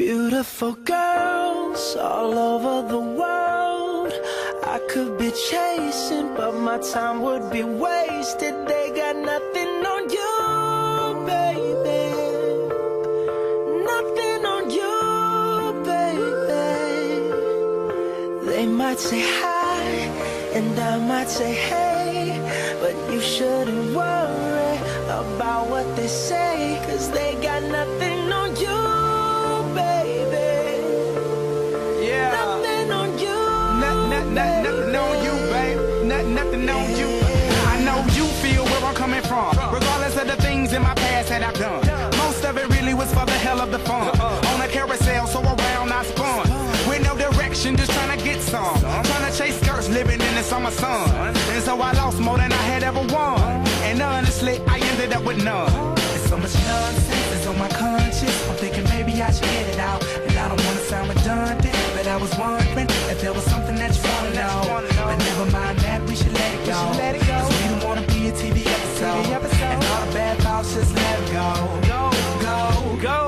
Beautiful girls all over the world. I could be chasing, but my time would be wasted. They got nothing on you, baby. Nothing on you, baby. They might say hi, and I might say hey, but you shouldn't worry about what they say, 'cause they got nothing on you, baby. Yeah. Nothing on you. Nothing on you, babe. Nothing on you. I know you feel where I'm coming from, regardless of the things in my past that I've done. Most of it really was for the hell of the fun. On a carousel, so around I spun. With no direction, just trying to get some. Trying to chase skirts, living in the summer sun. And so I lost more than I had ever won. And honestly, I ended up with none. There's so much nonsense is on my conscience. I'm thinking maybe I should get it out. And I don't want to sound redundant, but I was wondering if there was something that you want to know. But never mind that, we should let it go. 'Cause we don't want to be a TV episode. And all the bad thoughts, just let it go. Go.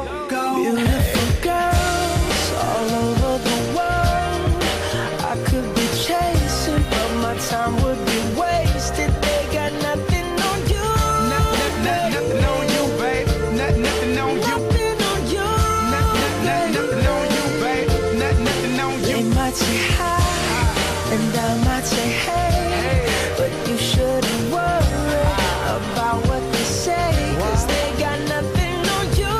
Beautiful girls all over the world. I could be chasing, but my time would be wasted. They got nothing on you. Nothing on you, babe. Nothing on you. Nothing on you. Nothing on you, babe. Nothing on you. They might say hi, and I might say hey, but you shouldn't worry about what they say, 'cause they got nothing on you.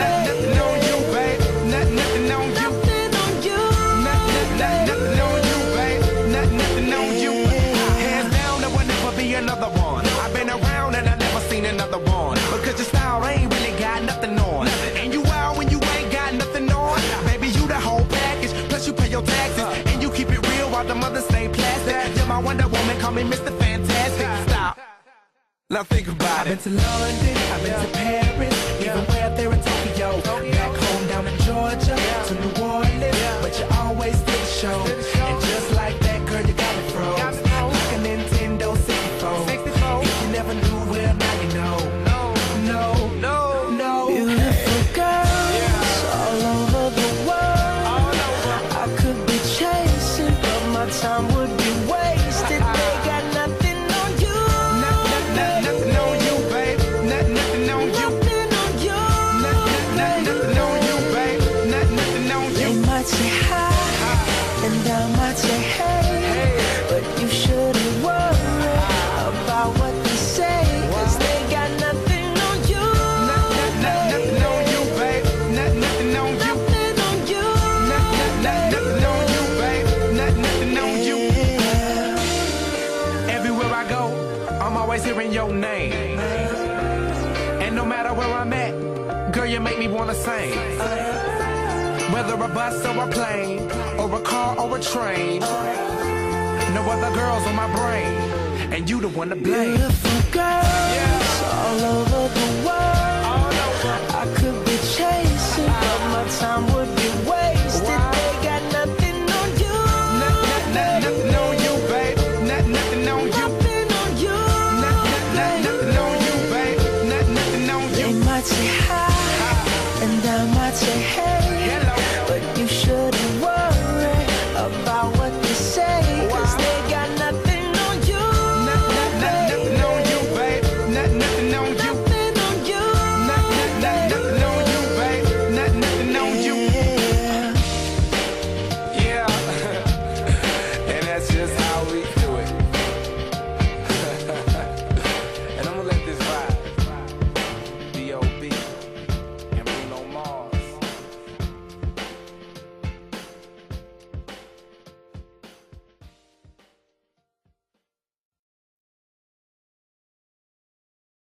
Nothing on you, babe. Nothing on you. Nothing on you. Nothing on you, babe. Nothing on you. Hands down, there will never be another one. I've been around and I never seen another one. Because your style ain't really got nothing on. And you out when you ain't got nothing on. Baby, you the whole package. Plus you pay your taxes. And you keep it real while the mothers stay plastic. You're my Wonder Woman, call me Mr. Fantastic. Stop. Now think about it. I've been to London, I've been to Paris, even way up there in Tokyo. Back home down in Georgia, to New Orleans, but you always did the show. And just like that, girl, you got me froze. Like a Nintendo 64. If you never knew, well, now you know. No. Beautiful girls all over the world. I could be chasing, but my time would be wasted. They got nothing on you. Nothing on you, babe. Nothing on you. Nothing on you. Nothing on you, babe. Nothing on They you. might say hi, and I might say hey, but you shouldn't worry about what they say, 'cause they got nothing on you. Nothing on you, babe. Nothing on you. Nothing on you. Nothing on you, babe. Nothing on you. Everywhere I go, I'm always hearing your name. And no matter where I'm at, girl, you make me wanna sing. Whether a bus or a plane, or a car or a train, no other girls on my brain, and you the one to blame. Beautiful girls all over the world. I could be chasing, but my time would be wasted. They got nothing on you. Nothing on you, babe. Nothing on you. Nothing on you. Nothing on you, babe. Nothing on They you. might say hi, and I might say hey,